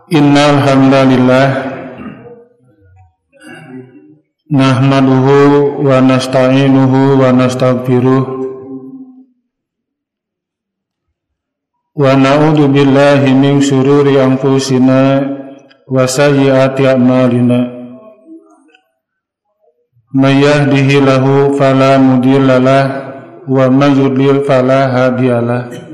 Innal hamdalillah nahmaduhu wa nasta'inuhu wa nastaghfiruh wa na'udzu billahi min syururi anfusina wa sayyiati a'malina. May yahdihillahu fala mudhillalah wa may yudlil fala hadiyalah.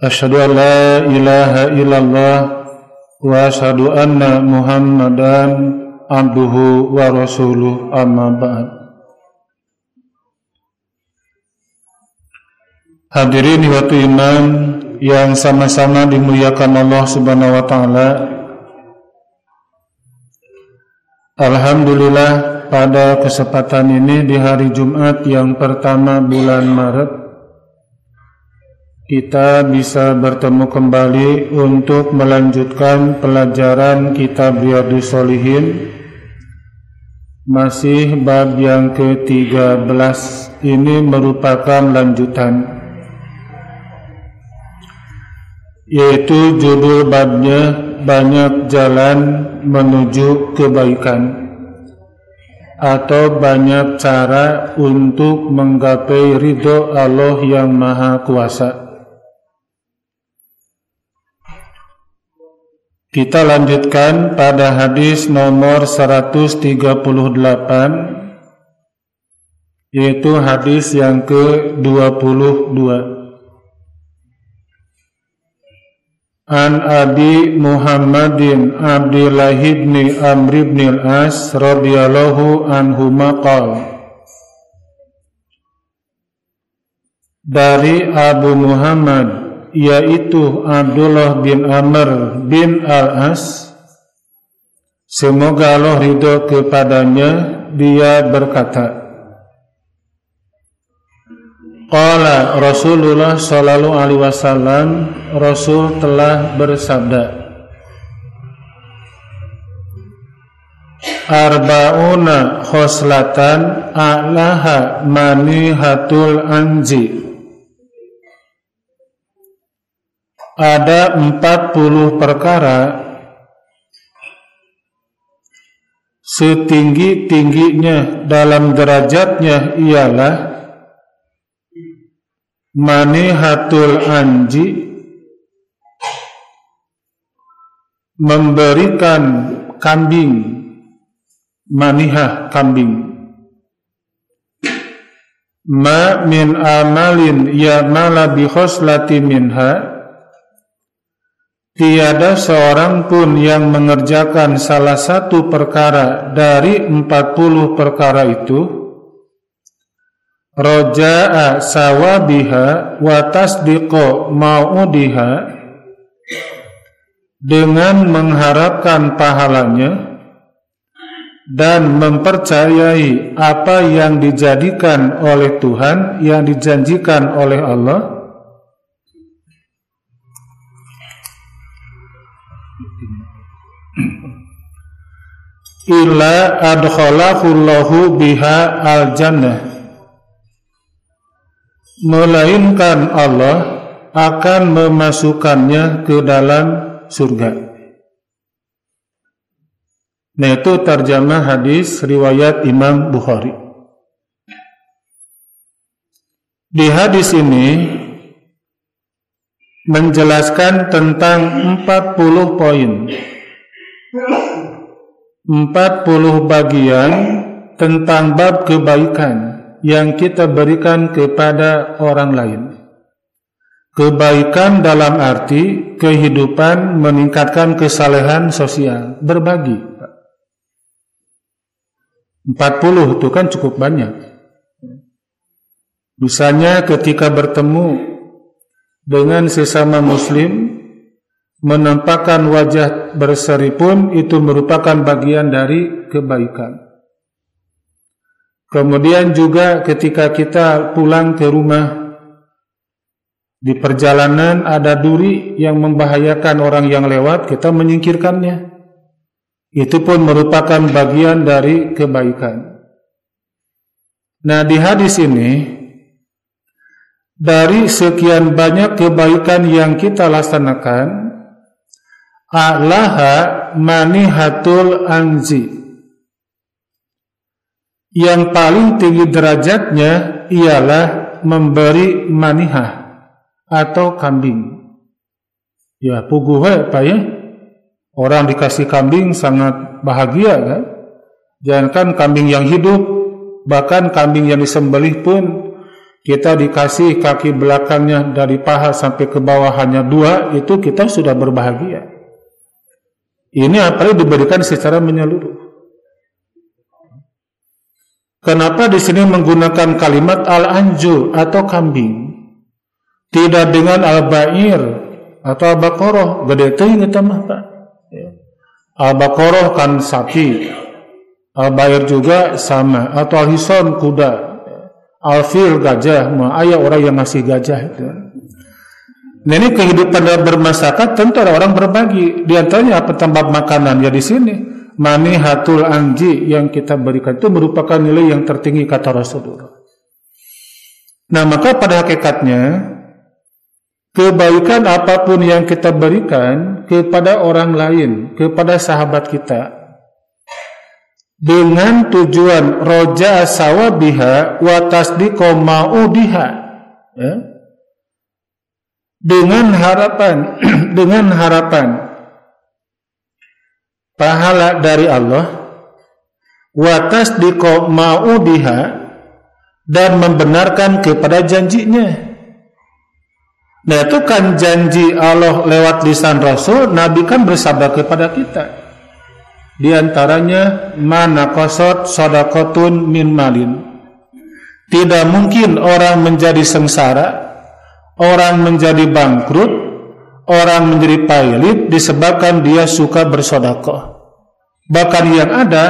Asyhadu an la ilaha illallah wa asyhadu anna Muhammadan abduhu wa rasuluh, amma ba'd. Hadirin ikhwatu iman yang sama-sama dimuliakan Allah Subhanahu wa taala. Alhamdulillah, pada kesempatan ini di hari Jumat yang pertama bulan Maret, kita bisa bertemu kembali untuk melanjutkan pelajaran kitab Riyadhus Shalihin. Masih bab yang ke-13. Ini merupakan lanjutan, yaitu judul babnya banyak jalan menuju kebaikan, atau banyak cara untuk menggapai ridho Allah yang Maha Kuasa. Kita lanjutkan pada hadis nomor 138, yaitu hadis yang ke-22. An Abi Muhammadin Abdillah ibn Amr ibn al-As radhiyallahu anhuma qala, dari Abu Muhammad, yaitu Abdullah bin Amr bin al-As, semoga Allah ridho kepadanya, dia berkata, qala Rasulullah sallallahu alaihi wasallam, Rasul telah bersabda, arba'una khoslatan a'laha manihatul anji. Ada 40 perkara setinggi-tingginya dalam derajatnya ialah manihatul anji, memberikan kambing, manihah kambing. Ma min amalin ya'mala bi khoslati minha, tiada seorang pun yang mengerjakan salah satu perkara dari 40 perkara itu, roja'a sawabiha wa tasdiqo mau'udiha, dengan mengharapkan pahalanya dan mempercayai apa yang dijadikan oleh Tuhan, yang dijanjikan oleh Allah, illa adkhalahullahu biha al-jannah, melainkan Allah akan memasukkannya ke dalam surga. Nah, itu terjemah hadis riwayat Imam Bukhari. Di hadis ini menjelaskan tentang 40 poin, 40 bagian tentang bab kebaikan yang kita berikan kepada orang lain. Kebaikan dalam arti kehidupan, meningkatkan kesalehan sosial, berbagi. 40 itu kan cukup banyak. Misalnya ketika bertemu dengan sesama muslim, menampakkan wajah berseri pun itu merupakan bagian dari kebaikan. Kemudian juga ketika kita pulang ke rumah, di perjalanan ada duri yang membahayakan orang yang lewat, kita menyingkirkannya. Itu pun merupakan bagian dari kebaikan. Nah, di hadis ini, dari sekian banyak kebaikan yang kita laksanakan, a'laha manihatul anzi, yang paling tinggi derajatnya ialah memberi manihah atau kambing. Ya puguh Pak ya, orang dikasih kambing sangat bahagia kan. Jangankan kambing yang hidup, bahkan kambing yang disembelih pun kita dikasih kaki belakangnya dari paha sampai ke bawah hanya 2, itu kita sudah berbahagia. Ini apalagi diberikan secara menyeluruh. Kenapa di sini menggunakan kalimat al-anjul atau kambing, tidak dengan al-ba'ir atau al-baqarah? Gede teuing eta mah Pak. Al-baqarah kan sapi, al-ba'ir juga sama, atau al-hison kuda, al-fil gajah. Mah aya orang yang ngasih gajah itu. Nah ini kehidupan dalam bermasyarakat tentu ada orang berbagi. Di antaranya apa tempat makanan ya di sini. Manihatul anji yang kita berikan itu merupakan nilai yang tertinggi kata Rasulullah. Nah maka pada hakikatnya kebaikan apapun yang kita berikan kepada orang lain, kepada sahabat kita, dengan tujuan roja sawabiha wa tasdiqo ma'udiha, ya, dengan harapan pahala dari Allah, wa tasdiqo ma'udiha, dan membenarkan kepada janjinya. Nah itu kan janji Allah lewat lisan Rasul. Nabi kan bersabda kepada kita, di antaranya mana qasad shadaqatun min malin, tidak mungkin orang menjadi sengsara, orang menjadi bangkrut, orang menjadi pailit disebabkan dia suka bersedekah. Bahkan yang ada,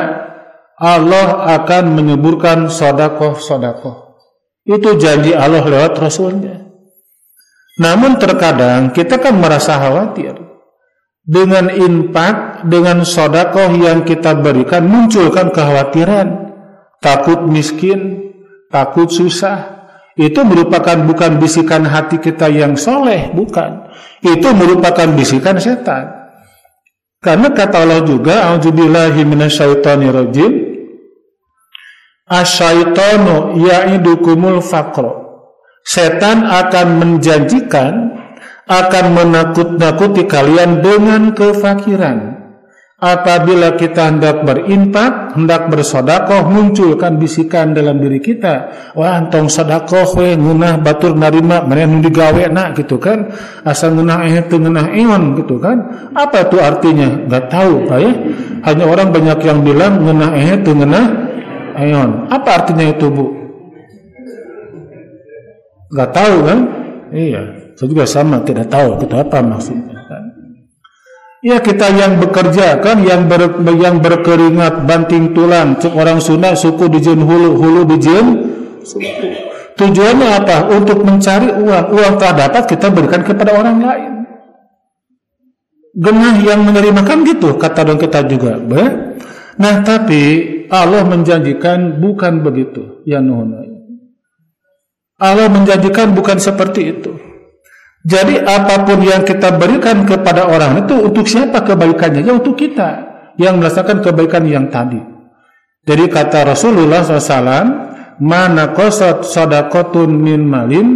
Allah akan menyuburkan sedekah. Itu janji Allah lewat Rasulnya. Namun terkadang kita kan merasa khawatir dengan infak, dengan sedekah yang kita berikan munculkan kekhawatiran, takut miskin, takut susah. Itu merupakan bukan bisikan hati kita yang soleh, bukan. Itu merupakan bisikan setan. Karena kata Allah juga, a'udzubillahi minasyaitonirrajim, asyaitonu ya'idukumul faqra. Setan akan menjanjikan, akan menakut-nakuti kalian dengan kefakiran. Apabila kita hendak berinfak, hendak bersedekah, munculkan bisikan dalam diri kita, wah entong sedekah we ngeunah batur narima mane nu digawena gitu kan, asal ngeunah teu ngeunah eon gitu kan. Apa itu artinya? Enggak tahu Pak ya. Hanya orang banyak yang bilang ngeunah teu ngeunah eon. Apa artinya itu Bu? Enggak tahu kan? Iya, saya juga sama tidak tahu itu apa maksudnya kan. Ya kita yang bekerja kan, yang berkeringat banting tulang, orang Sunda suku dijieun hulu dijieun suku. Tujuannya apa? Untuk mencari uang. Uang telah dapat kita berikan kepada orang lain. Genah yang menerimakan gitu kata dong kita juga. Nah tapi Allah menjanjikan bukan begitu. Ya nuhun. Allah menjanjikan bukan seperti itu. Jadi apapun yang kita berikan kepada orang itu untuk siapa kebaikannya? Ya untuk kita yang merasakan kebaikan yang tadi. Jadi kata Rasulullah SAW, mana qasad shadaqatun min malin,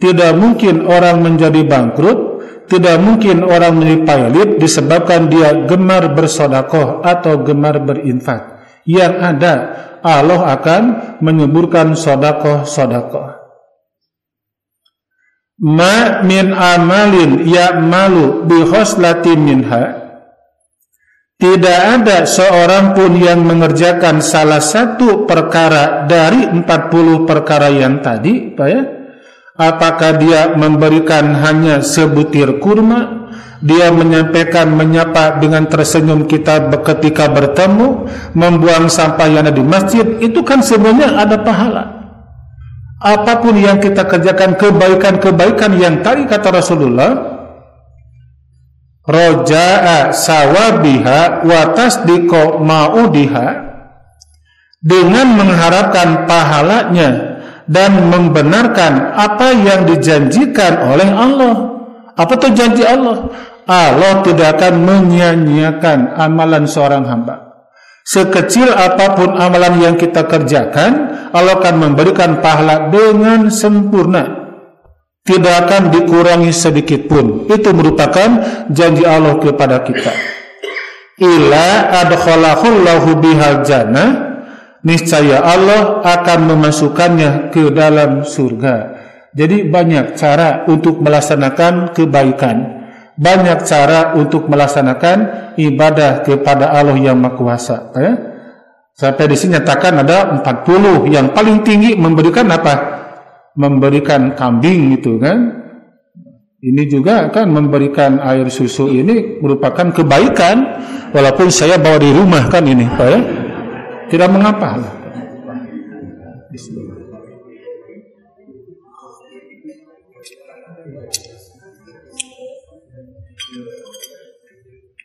tidak mungkin orang menjadi bangkrut, tidak mungkin orang menjadi pailit disebabkan dia gemar bersedekah atau gemar berinfak. Yang ada Allah akan menyuburkan sedekah. Ma min amalin ya'malu bi khoslatin minha, tidak ada seorang pun yang mengerjakan salah satu perkara dari 40 perkara yang tadi, Pak ya. Apakah dia memberikan hanya sebutir kurma, dia menyampaikan menyapa dengan tersenyum kita ketika bertemu, membuang sampah yang ada di masjid, itu kan semuanya ada pahala. Apapun yang kita kerjakan, kebaikan-kebaikan yang tadi kata Rasulullah, roja'a sawabiha wa tasdiqo ma'udiha, dengan mengharapkan pahalanya dan membenarkan apa yang dijanjikan oleh Allah. Apa itu janji Allah? Allah tidak akan menyia-nyiakan amalan seorang hamba. Sekecil apapun amalan yang kita kerjakan, Allah akan memberikan pahala dengan sempurna. Tidak akan dikurangi sedikit pun. Itu merupakan janji Allah kepada kita. Illa adkhalahullahu bihal jannah, niscaya Allah akan memasukkannya ke dalam surga. Jadi banyak cara untuk melaksanakan kebaikan, banyak cara untuk melaksanakan ibadah kepada Allah yang Maha Kuasa. Sampai di sini nyatakan ada 40. Yang paling tinggi memberikan apa? Memberikan kambing gitu kan. Ini juga kan memberikan air susu ini merupakan kebaikan, walaupun saya bawa di rumah kan ini, Pak ya. Tidak mengapa lah.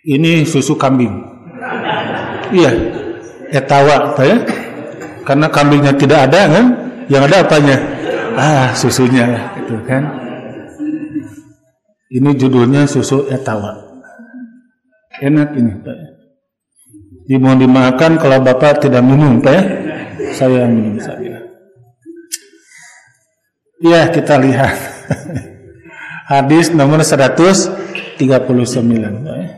Ini susu kambing. Iya, etawa, Pak ya. Karena kambingnya tidak ada kan, yang ada apanya? Susunya lah, itu kan. Ini judulnya susu etawa. Enak ini, Pak. Dimohon dimaafkan kalau Bapak tidak minum, Pak ya. Saya yang minum saja. Ya, kita lihat. Hadis nomor 139, Pak ya.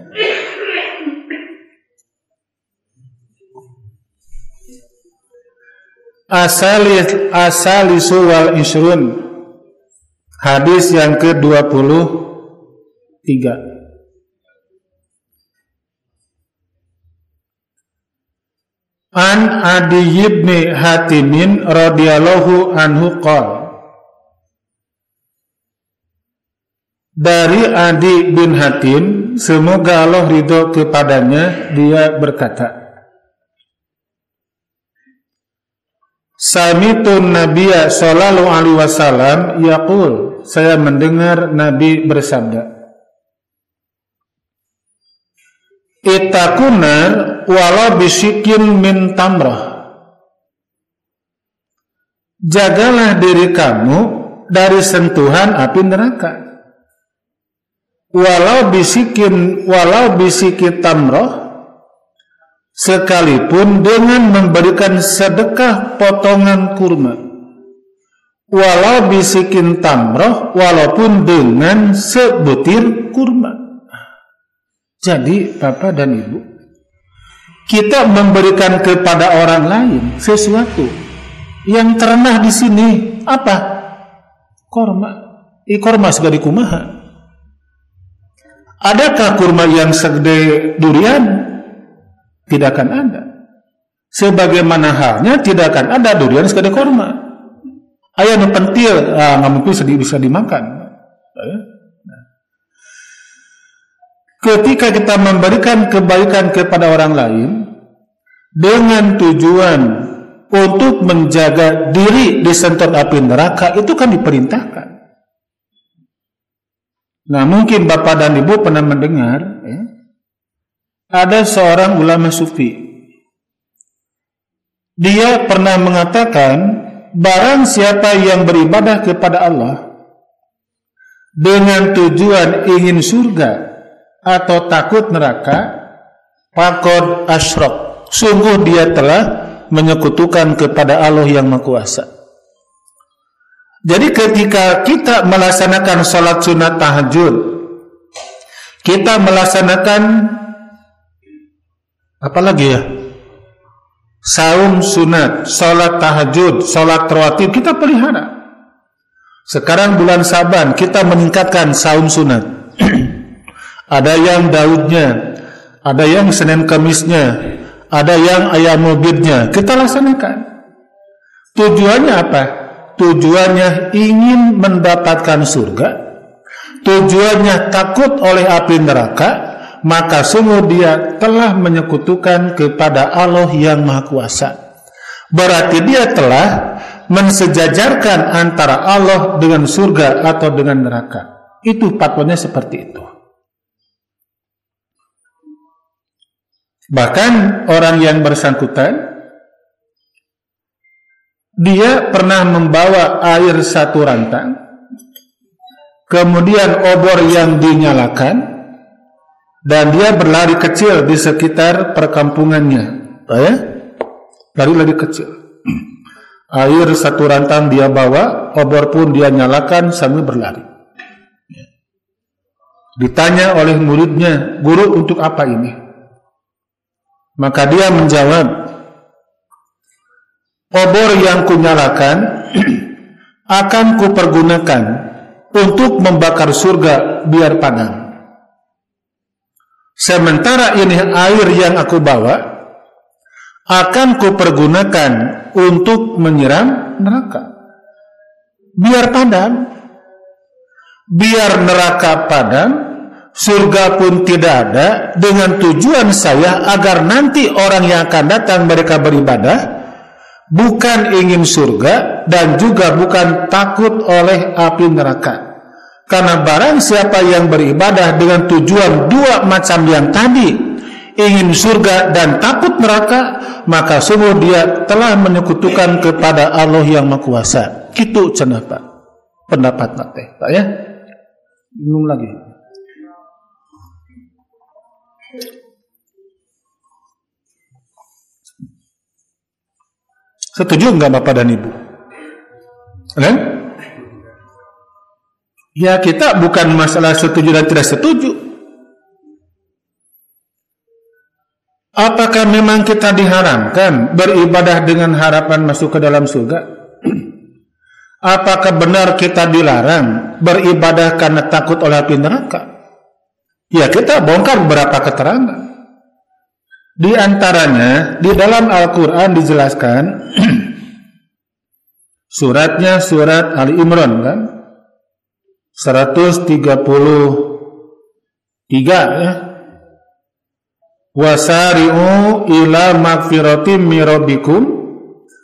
Asalisu wal isrun. Hadis yang ke-23. An Adi ibn Hatimin radhiyallahu anhu qala. Dari Adi bin Hatim, semoga Allah ridho kepadanya, dia berkata, Samitun Nabiya sallallahu alaihi wasallam yaqul, saya mendengar Nabi bersabda, Itakunar wala bisikin min tamrah. Jagalah diri kamu dari sentuhan api neraka. Walau bisikin tamrah, sekalipun dengan memberikan sedekah potongan kurma. Walau bisikin tamroh, walaupun dengan sebutir kurma. Jadi Bapak dan Ibu, kita memberikan kepada orang lain sesuatu yang terendah di sini apa? Korma. Korma segede kumaha. Adakah kurma yang segede durian? Tidak akan ada. Sebagaimana halnya tidak akan ada durian segede korma. Ayam pentil, nggak mungkin bisa dimakan. Ketika kita memberikan kebaikan kepada orang lain dengan tujuan untuk menjaga diri disentuh api neraka, itu kan diperintahkan. Nah, mungkin Bapak dan Ibu pernah mendengar, ada seorang ulama sufi. Dia pernah mengatakan, barang siapa yang beribadah kepada Allah dengan tujuan ingin surga atau takut neraka, faqad asyrak, sungguh dia telah menyekutukan kepada Allah yang Maha Kuasa. Jadi ketika kita melaksanakan salat sunat tahajud, kita melaksanakan apalagi ya, saum sunat, salat tahajud, salat rawatib, kita pelihara. Sekarang bulan Saban, kita meningkatkan saum sunat. Ada yang Daudnya, ada yang Senin Kamisnya, ada yang Ayamul Bidnya, kita laksanakan. Tujuannya apa? Tujuannya ingin mendapatkan surga, tujuannya takut oleh api neraka, maka sungguh dia telah menyekutukan kepada Allah yang Maha Kuasa. Berarti dia telah mensejajarkan antara Allah dengan surga atau dengan neraka. Itu fatwanya seperti itu. Bahkan orang yang bersangkutan, dia pernah membawa air satu rantang, kemudian obor yang dinyalakan, dan dia berlari kecil di sekitar perkampungannya, ya, lari-lari kecil. Air satu rantang dia bawa, obor pun dia nyalakan sambil berlari. Ditanya oleh muridnya, guru untuk apa ini? Maka dia menjawab, obor yang kunyalakan akan kupergunakan untuk membakar surga biar padam. Sementara ini air yang aku bawa akan kupergunakan untuk menyiram neraka biar padam. Biar neraka padam, surga pun tidak ada, dengan tujuan saya agar nanti orang yang akan datang mereka beribadah bukan ingin surga dan juga bukan takut oleh api neraka. Karena barang siapa yang beribadah dengan tujuan dua macam yang tadi, ingin surga dan takut neraka, maka sungguh dia telah menyekutukan kepada Allah yang Maha Kuasa. Itu cenah Pak, pendapat teh, Pak ya. Bingung lagi. Setuju enggak Bapak dan Ibu? Kan? Ya, kita bukan masalah setuju dan tidak setuju. Apakah memang kita diharamkan beribadah dengan harapan masuk ke dalam surga? Apakah benar kita dilarang beribadah karena takut oleh api neraka? Ya, kita bongkar beberapa keterangan. Di antaranya di dalam Al-Quran dijelaskan suratnya surat Ali Imran kan 133 ya. Wasari'u ila magfiratim min rabbikum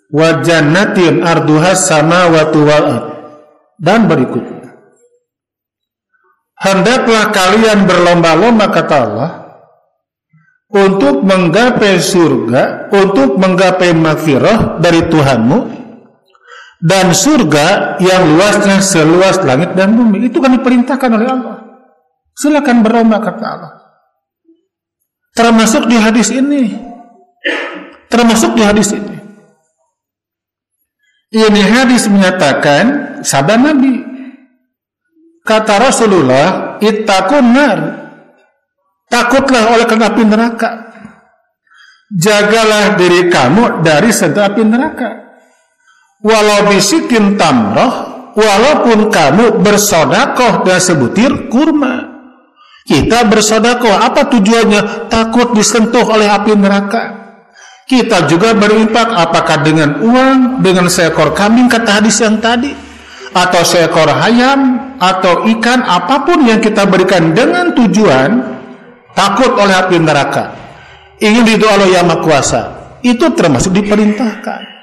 wa jannatin arduhas samawati wal ard. Dan berikutnya, hendaklah kalian berlomba-lomba kata Allah untuk menggapai surga, untuk menggapai magfirah dari Tuhanmu, dan surga yang luasnya seluas langit dan bumi. Itu kan diperintahkan oleh Allah. Silakan berlomba kata Allah. Termasuk di hadis ini. Termasuk di hadis ini. Ini hadis menyatakan sabda Nabi. Kata Rasulullah, ittaqun nar. Takutlah oleh karena api neraka. Jagalah diri kamu dari sentuh api neraka. Walau bisikin tamroh, walaupun kamu bersodakoh dan sebutir kurma. Kita bersodakoh, apa tujuannya? Takut disentuh oleh api neraka. Kita juga berinfak, apakah dengan uang, dengan seekor kambing kata hadis yang tadi, atau seekor ayam, atau ikan, apapun yang kita berikan dengan tujuan takut oleh api neraka, ingin ridho Allah yang Maha Kuasa, itu termasuk diperintahkan.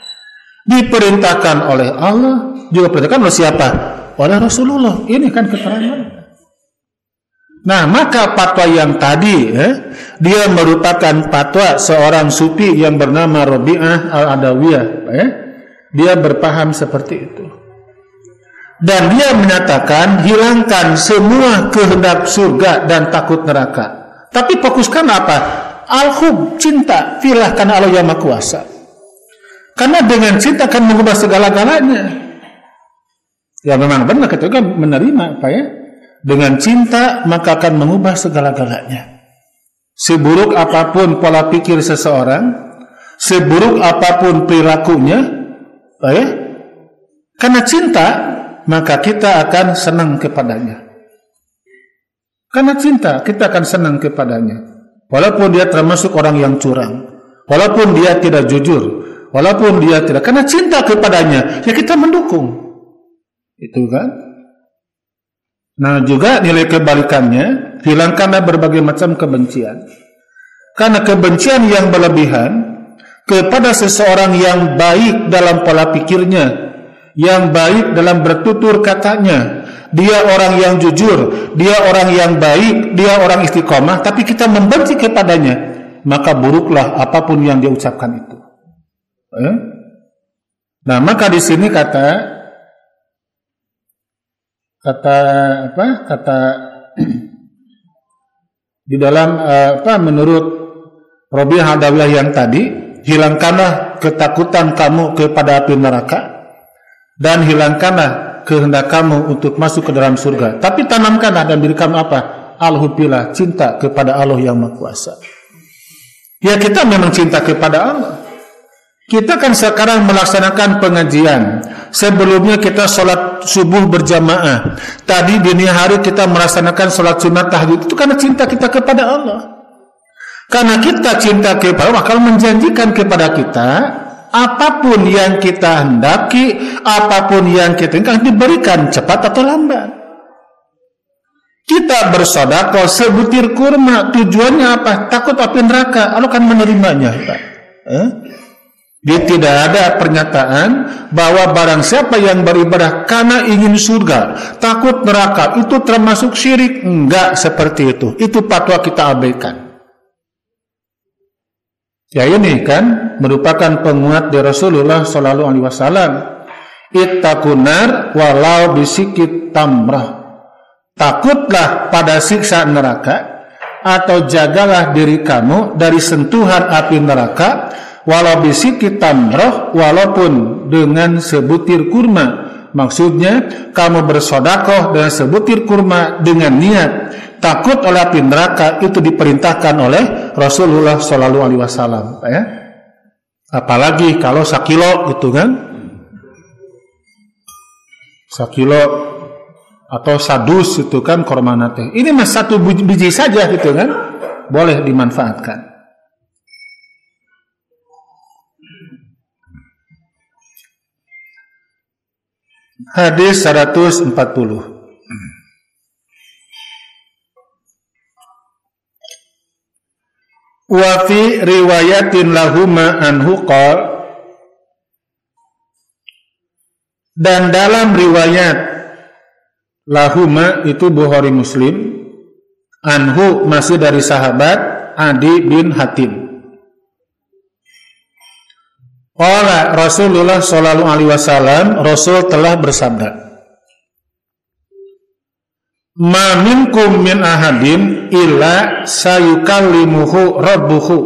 Diperintahkan oleh Allah, juga diperintahkan oleh siapa? Oleh Rasulullah. Ini kan keterangan. Nah, maka fatwa yang tadi dia merupakan fatwa seorang sufi yang bernama Rabi'ah Al-Adawiyah. Dia berpaham seperti itu. Dan dia menyatakan hilangkan semua kehendak surga dan takut neraka. Tapi fokuskan apa? Al-hub, cinta, filah karena Allah yang Maha Kuasa. Karena dengan cinta akan mengubah segala-galanya. Ya memang benar ketika menerima apa ya? Dengan cinta maka akan mengubah segala-galanya. Seburuk apapun pola pikir seseorang, seburuk apapun perilakunya, ya, karena cinta maka kita akan senang kepadanya. Karena cinta kita akan senang kepadanya. Walaupun dia termasuk orang yang curang, walaupun dia tidak jujur, walaupun dia tidak, karena cinta kepadanya, ya kita mendukung. Itu kan? Nah, juga nilai kebalikannya, hilangkanlah berbagai macam kebencian. Karena kebencian yang berlebihan kepada seseorang yang baik dalam pola pikirnya, yang baik dalam bertutur katanya, dia orang yang jujur, dia orang yang baik, dia orang istiqomah, tapi kita membenci kepadanya, maka buruklah apapun yang dia ucapkan itu. Nah, maka di sini kata Di dalam menurut Rabi'ah Adawiyah yang tadi, hilangkanlah ketakutan kamu kepada api neraka dan hilangkanlah kehendak kamu untuk masuk ke dalam surga. Tapi tanamkanlah dan diri kamu apa? Al-hubbillah, cinta kepada Allah yang Maha Kuasa. Ya, kita memang cinta kepada Allah. Kita kan sekarang melaksanakan pengajian. Sebelumnya kita sholat subuh berjamaah. Tadi dini hari kita melaksanakan sholat sunat tahajud. Itu karena cinta kita kepada Allah. Karena kita cinta kepada Allah, maka menjanjikan kepada kita apapun yang kita hendaki, apapun yang kita inginkan diberikan cepat atau lambat. Kita bersedekah sebutir kurma, tujuannya apa? Takut api neraka. Allah kan menerimanya, Pak. Dia tidak ada pernyataan bahwa barang siapa yang beribadah karena ingin surga, takut neraka, itu termasuk syirik. Enggak seperti itu. Itu fatwa kita abaikan. Ya, ini kan merupakan penguat dari Rasulullah Sallallahu Alaihi Wasallam. Ittaqunar walau bisikit tamrah. Takutlah pada siksa neraka, atau jagalah diri kamu dari sentuhan api neraka, walau bisikit tamrah, walaupun dengan sebutir kurma. Maksudnya kamu bersedekah dengan sebutir kurma dengan niat takut oleh api neraka, itu diperintahkan oleh Rasulullah Sallallahu Alaihi Wasallam. Ya? Apalagi kalau sakilo gitu kan, sakilo atau sadus itu kan korma teh. Ini mas satu biji saja gitu kan, boleh dimanfaatkan. Hadis 140. Wa fi riwayatin lahuma anhu qol, dan dalam riwayat lahuma itu Bukhari Muslim, anhu masih dari sahabat Adi bin Hatim. Qala Rasulullah sallallahu alaihi wasallam, Rasul telah bersabda, ma minkum min ahadin illa sayukallimuhu rabbuhu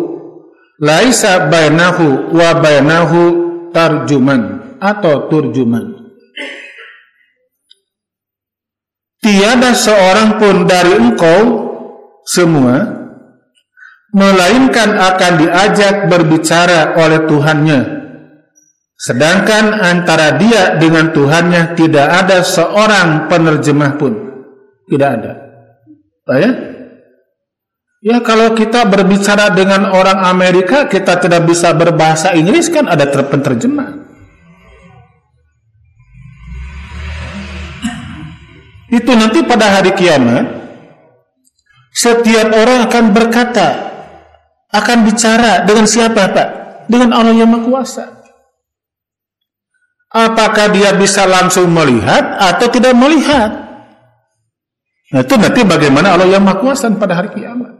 laisa bainahu wa bainahu tarjuman atau turjuman. Tiada seorang pun dari engkau semua melainkan akan diajak berbicara oleh Tuhannya, sedangkan antara dia dengan Tuhannya tidak ada seorang penerjemah pun. Tidak ada. Ya, kalau kita berbicara dengan orang Amerika, kita tidak bisa berbahasa Inggris, kan ada penerjemah. Itu nanti pada hari kiamat, setiap orang akan berkata, akan bicara dengan siapa, Pak? Dengan Allah yang Maha Kuasa. Apakah dia bisa langsung melihat atau tidak melihat? Nah, itu nanti bagaimana Allah yang Maha Kuasa pada hari kiamat.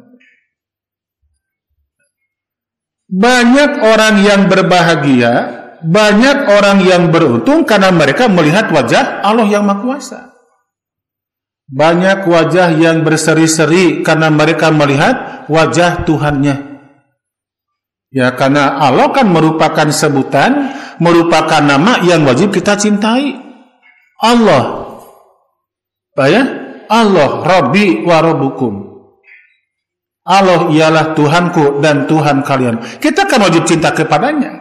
Banyak orang yang berbahagia, banyak orang yang beruntung karena mereka melihat wajah Allah yang Maha Kuasa. Banyak wajah yang berseri-seri karena mereka melihat wajah Tuhannya. Ya, karena Allah kan merupakan sebutan, merupakan nama yang wajib kita cintai. Allah. Ya? Allah Rabbi wa Rabbukum. Allah ialah Tuhanku dan Tuhan kalian. Kita kan wajib cinta kepadanya.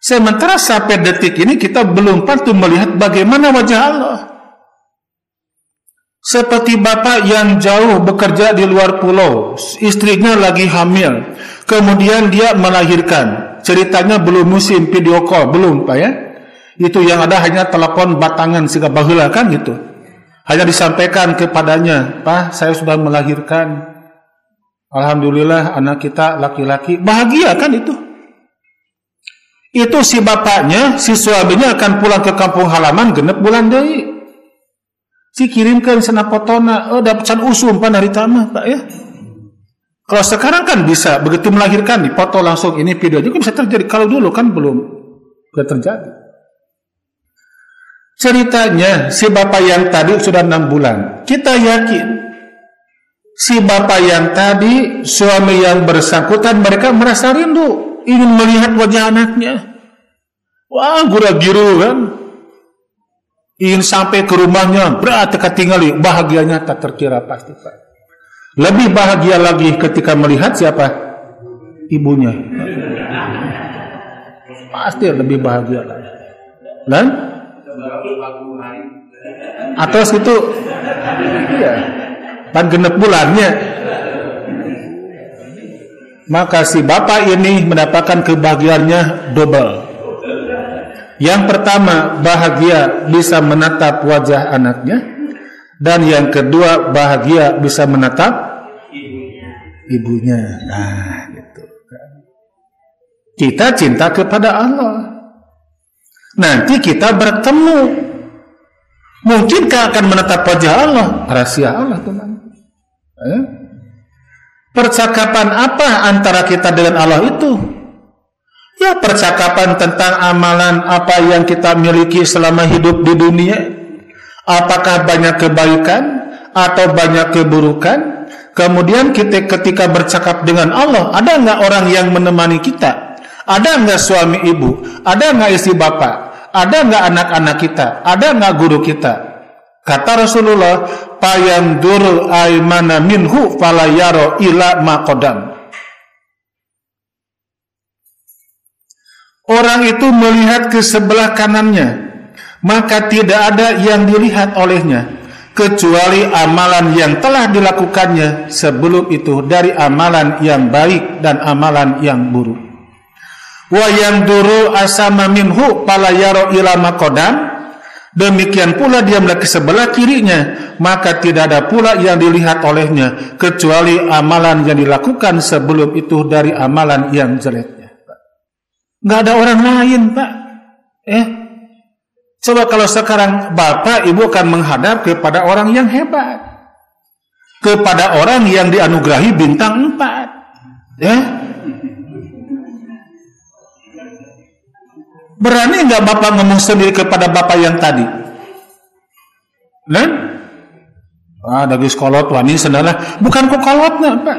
Sementara sampai detik ini kita belum pernah melihat bagaimana wajah Allah. Seperti bapak yang jauh bekerja di luar pulau, istrinya lagi hamil, kemudian dia melahirkan. Ceritanya belum musim video call, belum Pak ya. Itu yang ada hanya telepon batangan sehingga baheula kan gitu. Hanya disampaikan kepadanya, Pak, saya sudah melahirkan. Alhamdulillah anak kita laki-laki. Bahagia kan itu. Itu si bapaknya, si suaminya akan pulang ke kampung halaman genep bulan deui. Si kirimkan sana fotona, dapat usum pan hari tamah, Pak ya. Kalau sekarang kan bisa begitu melahirkan dipoto langsung, ini video juga bisa terjadi. Kalau dulu kan belum terjadi. Ceritanya si bapak yang tadi sudah 6 bulan. Kita yakin si bapak yang tadi, suami yang bersangkutan, mereka merasa rindu, ingin melihat wajah anaknya. Wah, gura-giru kan. Ingin sampai ke rumahnya, berat ketinggali, bahagianya tak terkira pasti, Pak. Lebih bahagia lagi ketika melihat siapa? Ibunya. Pasti lebih bahagia lagi. Dan atas itu, iya, pan genep bulannya. Maka si bapak ini mendapatkan kebahagiaannya double. Yang pertama, bahagia bisa menatap wajah anaknya, dan yang kedua, bahagia bisa menatap ibunya. Nah, gitu. Kita cinta kepada Allah. Nanti kita bertemu. Mungkinkah akan menatap wajah Allah? Rahasia Allah, teman. Percakapan apa antara kita dengan Allah itu? Ya, percakapan tentang amalan apa yang kita miliki selama hidup di dunia. Apakah banyak kebaikan atau banyak keburukan? Kemudian kita ketika bercakap dengan Allah, ada nggak orang yang menemani kita? Ada nggak suami ibu? Ada nggak istri bapak? Ada nggak anak-anak kita? Ada nggak guru kita? Kata Rasulullah, "Payanduru aymana minhu falayaro ila maqdam." Orang itu melihat ke sebelah kanannya, maka tidak ada yang dilihat olehnya kecuali amalan yang telah dilakukannya sebelum itu dari amalan yang baik dan amalan yang buruk. Wa yanduru asama minhu fala yara ila maqdam. Demikian pula dia melihat ke sebelah kirinya, maka tidak ada pula yang dilihat olehnya kecuali amalan yang dilakukan sebelum itu dari amalan yang jelek. Nggak ada orang lain, Pak. Coba kalau sekarang bapak ibu akan menghadap kepada orang yang hebat, kepada orang yang dianugerahi bintang 4, berani nggak bapak ngomong sendiri kepada bapak yang tadi? Dagi sekolot wani sendalah, bukan kok kolotnya, Pak,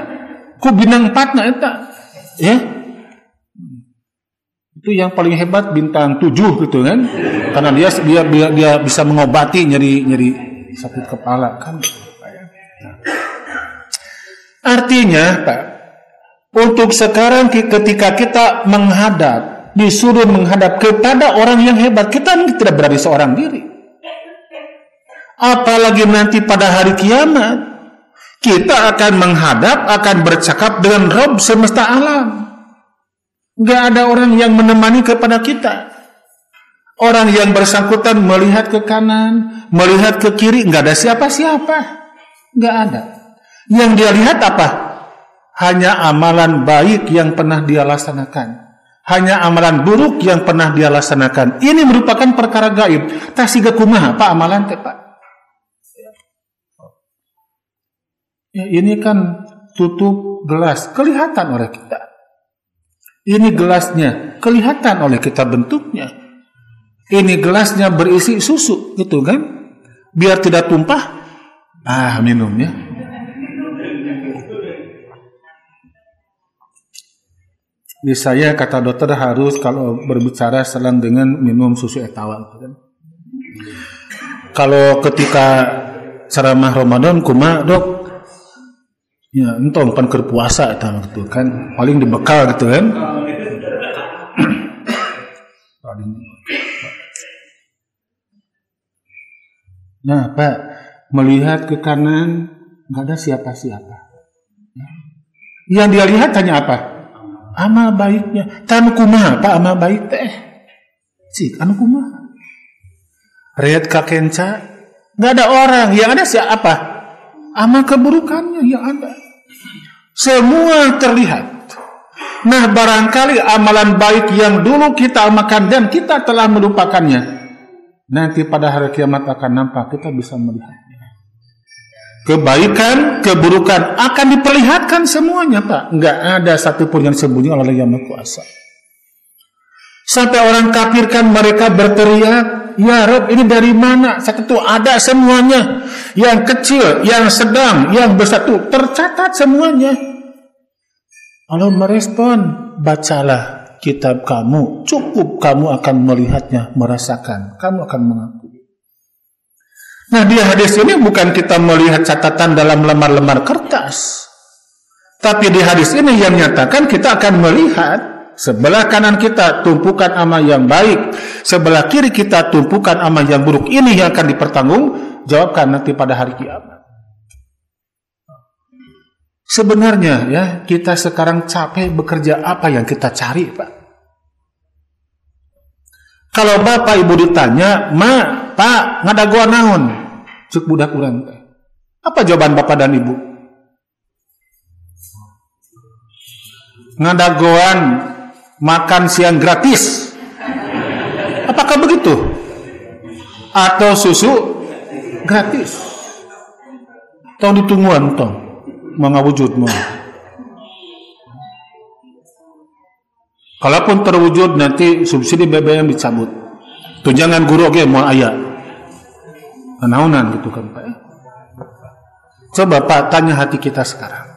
ku bintang 4 eta, itu yang paling hebat bintang 7 gitu kan, karena dia bisa mengobati nyeri sakit kepala kan. Artinya, Pak, untuk sekarang ketika kita disuruh menghadap kepada orang yang hebat, kita tidak berani seorang diri. Apalagi nanti pada hari kiamat, kita akan menghadap, akan bercakap dengan Rabb semesta alam. Gak ada orang yang menemani kepada kita. Orang yang bersangkutan melihat ke kanan, melihat ke kiri, gak ada siapa-siapa. Gak ada. Yang dia lihat apa? Hanya amalan baik yang pernah dia laksanakan. Hanya amalan buruk yang pernah dia laksanakan. Ini merupakan perkara gaib. Tasiga kumaha, Pak, amalan teh, Pak. Ya, ini kan tutup gelas, kelihatan oleh kita. Ini gelasnya, kelihatan oleh kita bentuknya. Ini gelasnya berisi susu, gitu kan? Biar tidak tumpah, minumnya. Di saya kata dokter harus kalau berbicara selang dengan minum susu etawa, gitu kan? Kalau ketika ceramah Ramadan, kuma dok, ya entong pan keur puasa eta gitu kan, paling dibekal gitu kan. Nah, Pak, melihat ke kanan nggak ada siapa-siapa. Yang dia lihat hanya apa? Amal baiknya. Tan kumaha, Pak, amal baik teh. Cik, anu kumaha? Rehat kakenca, nggak ada orang. Yang ada siapa? Amal keburukannya yang ada. Semua terlihat. Nah, barangkali amalan baik yang dulu kita amalkan dan kita telah melupakannya, nanti pada hari kiamat akan nampak, kita bisa melihatnya. Kebaikan, keburukan akan diperlihatkan semuanya, Pak. Enggak ada satupun yang sembunyi oleh Yang Maha Kuasa. Sampai orang kafir kan mereka berteriak, ya Rabb, ini dari mana? Saat itu ada semuanya, yang kecil, yang sedang, yang besar, itu tercatat semuanya. Allah merespon, bacalah kitab kamu, cukup kamu akan melihatnya, merasakan, kamu akan mengakui. Nah, di hadis ini bukan kita melihat catatan dalam lembar-lembar kertas, tapi di hadis ini yang nyatakan kita akan melihat sebelah kanan kita tumpukan amal yang baik, sebelah kiri kita tumpukan amal yang buruk. Ini yang akan dipertanggungjawabkan nanti pada hari kiamat. Sebenarnya ya, kita sekarang capek bekerja, apa yang kita cari, Pak? Kalau Bapak Ibu ditanya, Pak, ngadagoan naon? Cuk budak urang teh. Apa jawaban Bapak dan Ibu? Ngadagoan makan siang gratis. Apakah begitu? Atau susu gratis? Tong ditungguan tong mengawujud mau. Kalaupun terwujud nanti subsidi BBM dicabut. Tunjangan guru oke mau aya. Kenaunan gitu kan Pak. Coba Pak tanya hati kita sekarang.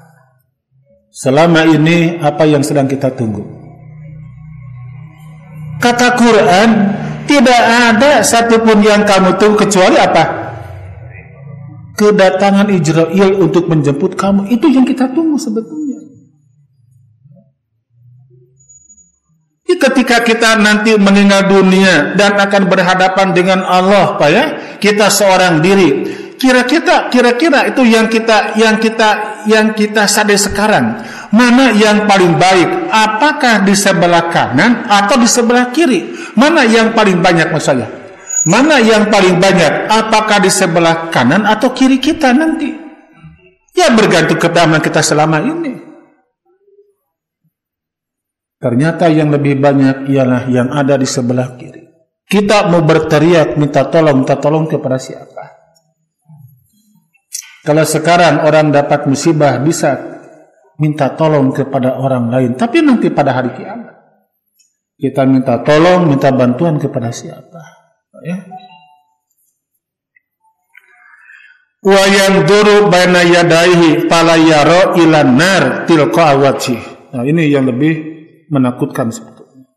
Selama ini apa yang sedang kita tunggu? Kata Quran, tidak ada satupun yang kamu tunggu kecuali apa? Kedatangan Israel untuk menjemput kamu. Itu yang kita tunggu sebetulnya. Ketika kita nanti meninggal dunia dan akan berhadapan dengan Allah, Pak ya, kita seorang diri. Kira-kira itu yang kita sadar sekarang. Mana yang paling baik? Apakah di sebelah kanan atau di sebelah kiri? Mana yang paling banyak maksudnya? Mana yang paling banyak? Apakah di sebelah kanan atau kiri kita nanti? Ya bergantung kepada kita selama ini. Ternyata yang lebih banyak ialah yang ada di sebelah kiri. Kita mau berteriak minta tolong kepada siapa? Kalau sekarang orang dapat musibah bisa minta tolong kepada orang lain, tapi nanti pada hari kiamat kita minta tolong, minta bantuan kepada siapa? Ya. Wa yanzuru baina yadayhi fala yara ila nar tilqa wajhi. Nah, ini yang lebih menakutkan sebetulnya.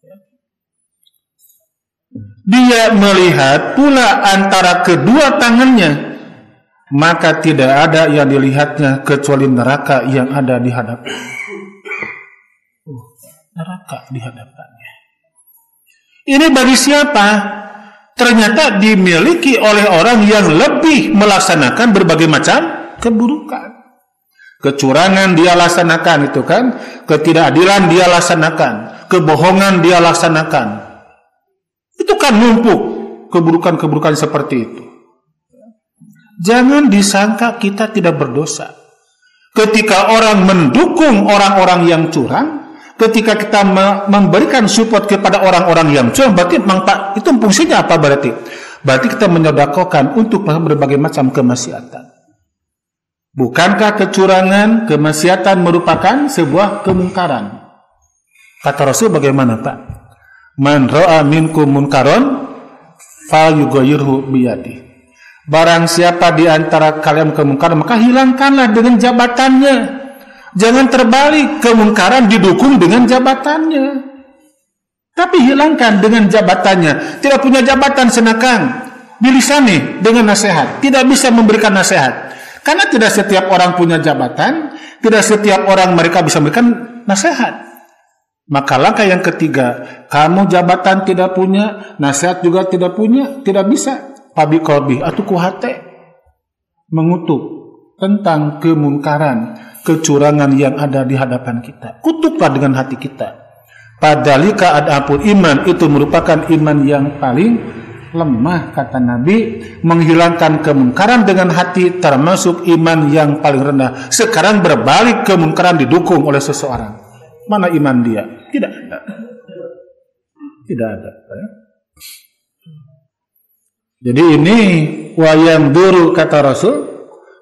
Dia melihat pula antara kedua tangannya, maka tidak ada yang dilihatnya kecuali neraka yang ada di hadapannya. Neraka di hadapannya. Ini bagi siapa? Ternyata dimiliki oleh orang yang lebih melaksanakan berbagai macam keburukan. Kecurangan dia laksanakan itu kan, ketidakadilan dia laksanakan, kebohongan dia laksanakan. Itu kan numpuk keburukan-keburukan seperti itu. Jangan disangka kita tidak berdosa. Ketika orang mendukung orang-orang yang curang, ketika kita memberikan support kepada orang-orang yang curang, berarti itu fungsinya apa berarti? Berarti kita menyodakokan untuk berbagai macam kemaksiatan. Bukankah kecurangan, kemaksiatan merupakan sebuah kemungkaran? Kata Rasul bagaimana Pak? Man ra'a minkum munkaron falyughayyirhu biyadihi. Barang siapa di antara kalian kemungkaran, maka hilangkanlah dengan jabatannya. Jangan terbalik, kemungkaran didukung dengan jabatannya. Tapi hilangkan dengan jabatannya. Tidak punya jabatan senakang, bilisani dengan nasihat. Tidak bisa memberikan nasihat. Karena tidak setiap orang punya jabatan, tidak setiap orang mereka bisa memberikan nasihat. Maka langkah yang ketiga, kamu jabatan tidak punya, nasihat juga tidak punya, tidak bisa. Pabi qalbi atau kuhate mengutuk tentang kemungkaran, kecurangan yang ada di hadapan kita. Kutuklah dengan hati kita. Padalika adapun iman itu merupakan iman yang paling lemah, kata Nabi. Menghilangkan kemungkaran dengan hati termasuk iman yang paling rendah. Sekarang berbalik, kemungkaran didukung oleh seseorang. Mana iman dia? Tidak ada. Tidak ada. Jadi ini wayang duru, kata Rasul,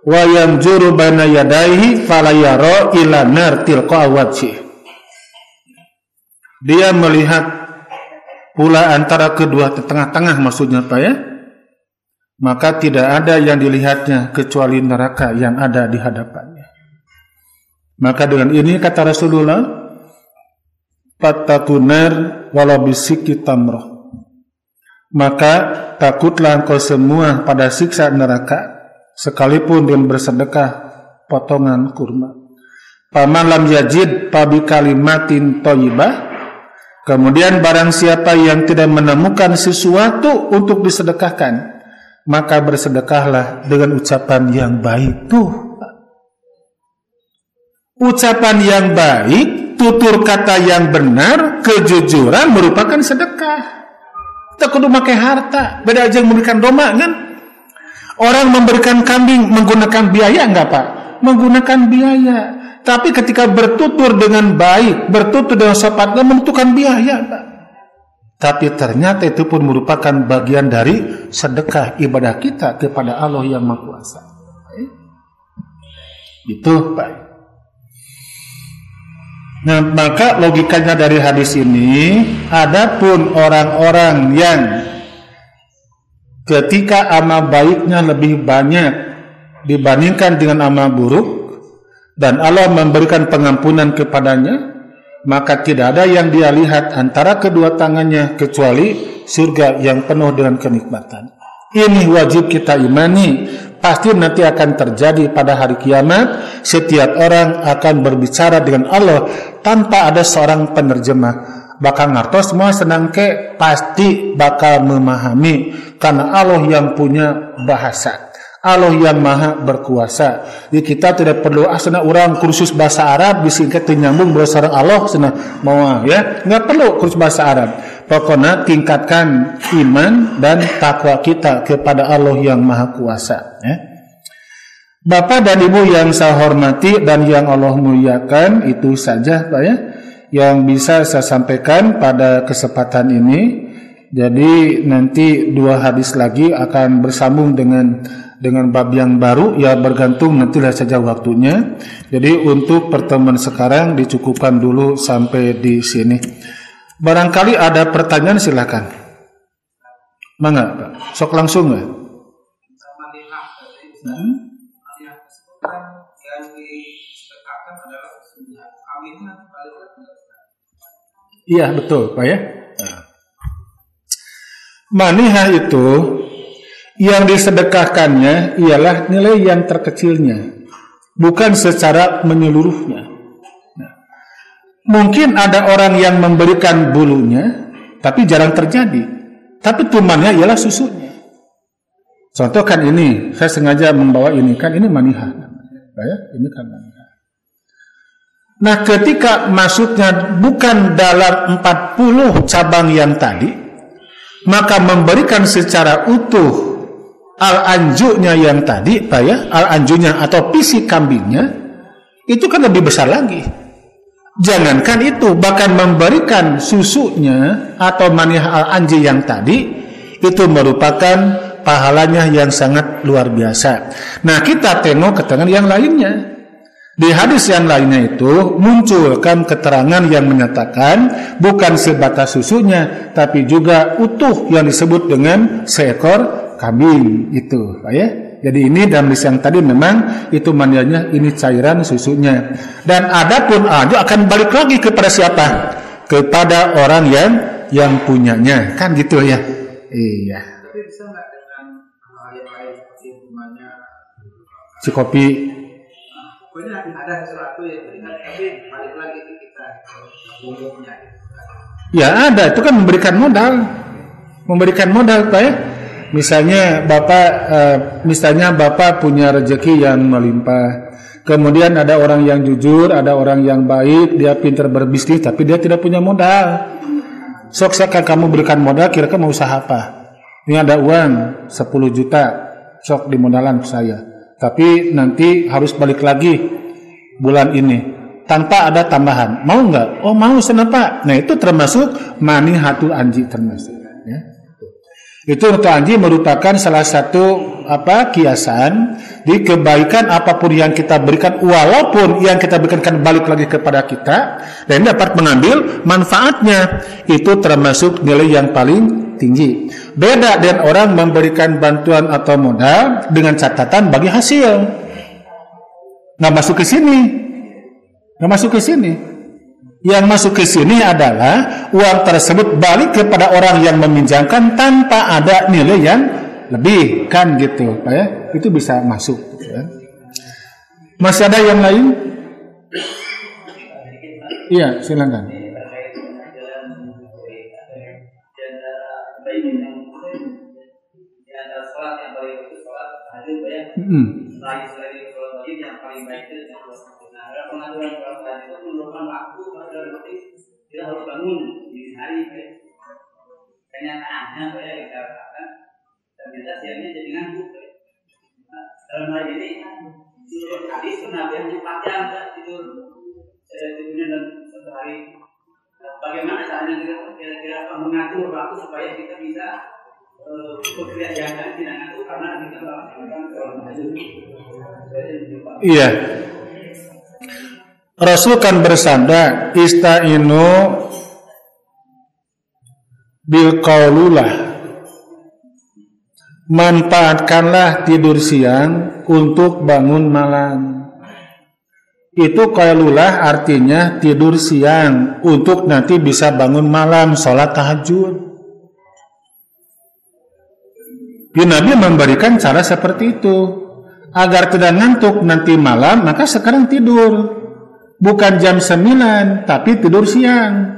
wayang juru baina yadaihi falayaro ila nar tilqa wajhi. Dia melihat pula antara kedua tengah-tengah maksudnya Pak ya, maka tidak ada yang dilihatnya kecuali neraka yang ada di hadapannya. Maka dengan ini kata Rasulullah, fattakunar walau bisikki tamroh, maka takutlah engkau semua pada siksa neraka sekalipun dengan bersedekah potongan kurma. Paman lam yajid pabi kalimatin thayyibah, kemudian barang siapa yang tidak menemukan sesuatu untuk disedekahkan, maka bersedekahlah dengan ucapan yang baik. Tuh, ucapan yang baik, tutur kata yang benar, kejujuran merupakan sedekah. Kita kudu pakai harta, beda aja yang memberikan domba kan? Orang memberikan kambing menggunakan biaya enggak Pak? Menggunakan biaya. Tapi ketika bertutur dengan baik, bertutur dengan sopan, membutuhkan biaya, Pak. Tapi ternyata itu pun merupakan bagian dari sedekah ibadah kita kepada Allah yang Maha Kuasa. Itu, Pak. Nah, maka logikanya dari hadis ini, adapun orang-orang yang ketika amal baiknya lebih banyak dibandingkan dengan amal buruk, dan Allah memberikan pengampunan kepadanya, maka tidak ada yang dia lihat antara kedua tangannya kecuali surga yang penuh dengan kenikmatan. Ini wajib kita imani. Pasti nanti akan terjadi pada hari kiamat. Setiap orang akan berbicara dengan Allah tanpa ada seorang penerjemah. Bakal ngartos semua senang ke, pasti bakal memahami, karena Allah yang punya bahasa, Allah yang maha berkuasa. Jadi kita tidak perlu asana orang kursus bahasa Arab disingkat nyambung bahasa Allah sana mau ya, nggak perlu kursus bahasa Arab. Pokoknya tingkatkan iman dan takwa kita kepada Allah yang maha kuasa ya. Bapak dan Ibu yang saya hormati dan yang Allah muliakan, itu saja Pak ya yang bisa saya sampaikan pada kesempatan ini. Jadi nanti 2 hadis lagi akan bersambung dengan bab yang baru, ya bergantung nantilah saja waktunya. Jadi untuk pertemuan sekarang dicukupkan dulu sampai di sini. Barangkali ada pertanyaan silakan. Mangga Pak, sok langsung nggak? Iya betul Pak ya. Manihah itu yang disedekahkannya ialah nilai yang terkecilnya, bukan secara menyeluruhnya. Nah, mungkin ada orang yang memberikan bulunya, tapi jarang terjadi. Tapi tumannya ialah susunya. Contoh kan ini, saya sengaja membawa ini kan, ini manihah. Ya, ini kan manihah. Nah, ketika maksudnya bukan dalam 40 cabang yang tadi, maka memberikan secara utuh al-anjunya yang tadi, Pak ya, al-anjunya atau pisi kambingnya, itu kan lebih besar lagi. Jangankan itu, bahkan memberikan susunya atau manihah al-anji yang tadi, itu merupakan pahalanya yang sangat luar biasa. Nah, kita tengok keterangan yang lainnya. Di hadis yang lainnya itu munculkan keterangan yang menyatakan bukan sebatas susunya, tapi juga utuh yang disebut dengan seekor kambing itu, Pak ya. Jadi ini dalam hadis yang tadi memang itu mandianya ini cairan susunya. Dan adapun itu akan balik lagi kepada siapa? Kepada orang yang punyanya, kan gitu ya. Iya. Tapi bisa nggak dengan yang lain seperti rumahnya si kopi? Pokoknya ada sesuatu yang beringat, tapi balik lagi ke kita umumnya. Ya ada, itu kan memberikan modal Pak ya. Misalnya Bapak punya rezeki yang melimpah, kemudian ada orang yang jujur, ada orang yang baik, dia pintar berbisnis tapi dia tidak punya modal. Sok sekarang kamu berikan modal, kira-kira mau usaha apa? Ini ada uang 10 juta, sok dimodalan saya. Tapi nanti harus balik lagi bulan ini tanpa ada tambahan. Mau nggak? Oh mau, kenapa? Nah itu termasuk manihatul anji termasuk. Ya. Itu untuk anji merupakan salah satu kiasan Di kebaikan apapun yang kita berikan, walaupun yang kita berikan kan balik lagi kepada kita dan dapat mengambil manfaatnya, itu termasuk nilai yang paling tinggi. Beda dengan orang memberikan bantuan atau modal dengan catatan bagi hasil. Nggak masuk ke sini. Yang masuk ke sini adalah uang tersebut balik kepada orang yang meminjamkan tanpa ada nilai yang lebih, kan gitu, Pak ya. Itu bisa masuk gitu, kan. Masih ada yang lain? Iya, silakan. Kita harus bangun di hari kenyataannya saya dikatakan ternyata siangnya jadi ngantuk. Dalam hal ini seluruh hadis penabihan 4 jam tidur tidurnya dalam satu hari. Bagaimana caranya kira-kira mengatur waktu supaya kita bisa bekerja jangan tidak ngantuk karena kita melakukan sholat. Iya. Rasul kan bersabda, istainu bil qaululah, manfaatkanlah tidur siang untuk bangun malam. Itu qaululah artinya tidur siang untuk nanti bisa bangun malam, sholat tahajud. Nabi memberikan cara seperti itu agar tidak ngantuk nanti malam, maka sekarang tidur. Bukan jam 9, tapi tidur siang.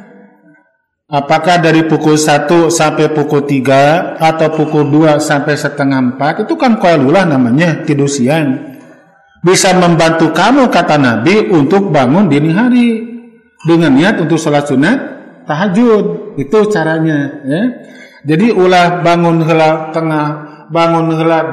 Apakah dari pukul 1 sampai pukul 3 atau pukul 2 sampai setengah 4, itu kan qailullah namanya, tidur siang. Bisa membantu kamu, kata Nabi, untuk bangun dini hari dengan niat untuk sholat sunat tahajud. Itu caranya, ya. Jadi ulah bangun heula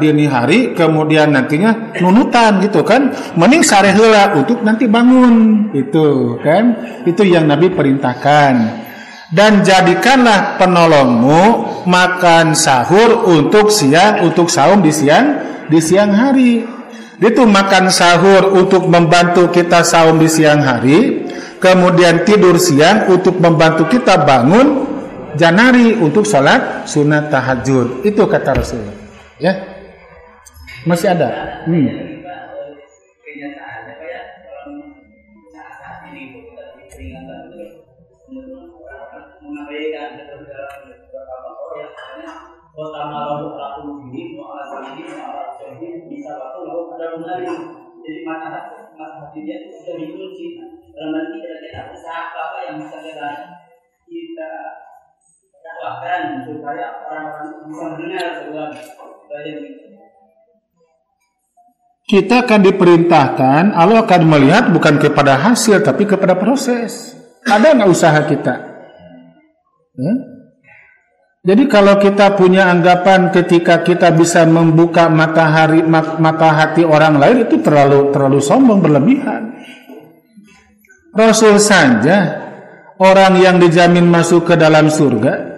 dini hari, kemudian nantinya nunutan gitu kan, mending sare heula untuk nanti bangun, itu kan, itu yang Nabi perintahkan. Dan jadikanlah penolongmu makan sahur untuk siang, untuk saum di siang hari. Itu makan sahur untuk membantu kita saum di siang hari, kemudian tidur siang untuk membantu kita bangun janari untuk sholat sunat tahajud. Itu kata Rasul. Ya, masih ada. Jadi mata hati dia sudah dikunci. Dalam hal ini kira-kira usaha apa yang bisa kita dakwahkan supaya orang-orang bisa mendengar sebuah. Kita akan diperintahkan, Allah akan melihat bukan kepada hasil tapi kepada proses. Ada nggak usaha kita? Ya? Jadi kalau kita punya anggapan ketika kita bisa membuka mata hati orang lain, itu terlalu sombong, berlebihan. Rasul saja, orang yang dijamin masuk ke dalam surga,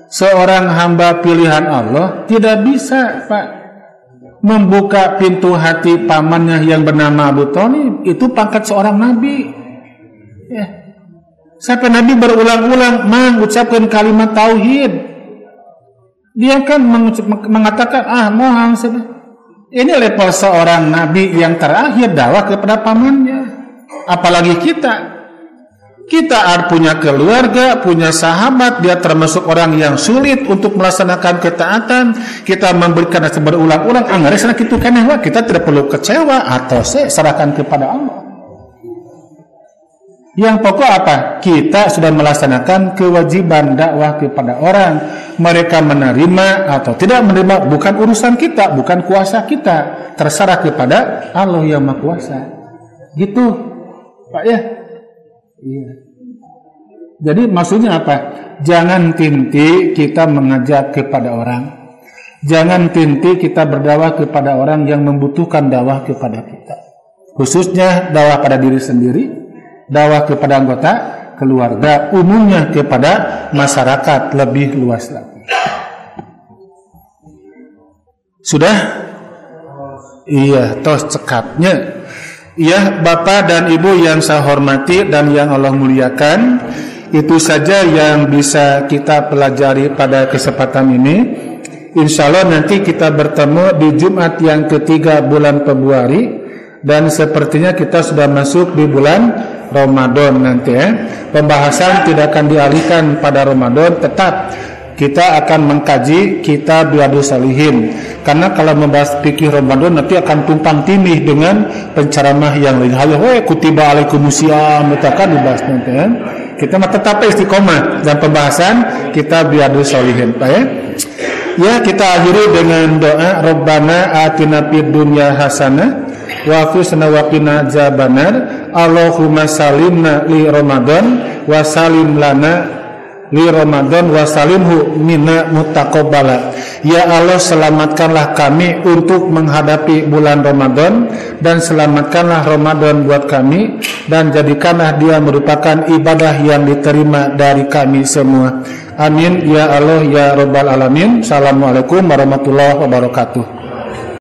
seorang hamba pilihan Allah, tidak bisa, Pak, membuka pintu hati pamannya yang bernama Abu Thalib. Itu pangkat seorang nabi, ya. Sampai Nabi berulang-ulang mengucapkan kalimat tauhid. Dia kan mengatakan Muhammad. Ini level seorang nabi yang terakhir dakwah kepada pamannya. Apalagi kita punya keluarga, punya sahabat, dia termasuk orang yang sulit untuk melaksanakan ketaatan. Kita memberikan berulang-ulang, anggaran itu kan kita tidak perlu kecewa atau serahkan kepada Allah. Yang pokok apa? Kita sudah melaksanakan kewajiban dakwah kepada orang. Mereka menerima atau tidak menerima bukan urusan kita, bukan kuasa kita. Terserah kepada Allah yang Maha Kuasa. Gitu, Pak ya? Iya. Jadi maksudnya apa? Jangan tinti kita mengajak kepada orang. Jangan tinti kita berdakwah kepada orang yang membutuhkan dakwah kepada kita. Khususnya dakwah pada diri sendiri, dakwah kepada anggota keluarga, umumnya kepada masyarakat lebih luas lagi. Sudah? Iya, tos cekapnya. Ya, Bapak dan Ibu yang saya hormati dan yang Allah muliakan, itu saja yang bisa kita pelajari pada kesempatan ini. Insya Allah nanti kita bertemu di Jumat yang ketiga bulan Februari, dan sepertinya kita sudah masuk di bulan Ramadan nanti ya. Pembahasan tidak akan dialihkan pada Ramadan, tetap kita akan mengkaji kitab Riyadhus Shalihin. Karena kalau membahas fikih Ramadan nanti akan tumpang tindih dengan penceramah yang lain. Hayo kutiba alaikumusiyam akan dibahas nanti ya. Kita tetap istiqomah dan pembahasan kitab Riyadhus Shalihin, Pak ya. Ya, kita akhiri dengan doa Rabbana atina fid dunya hasanah wa qina adzabannar. Allahumma salimna li Ramadan wa salim lana li Ramadan wa salimhu minna mutaqabbala. Ya Allah, selamatkanlah kami untuk menghadapi bulan Ramadan, dan selamatkanlah Ramadan buat kami, dan jadikanlah dia merupakan ibadah yang diterima dari kami semua. Amin ya Allah ya Rabbal Alamin. Assalamualaikum warahmatullahi wabarakatuh.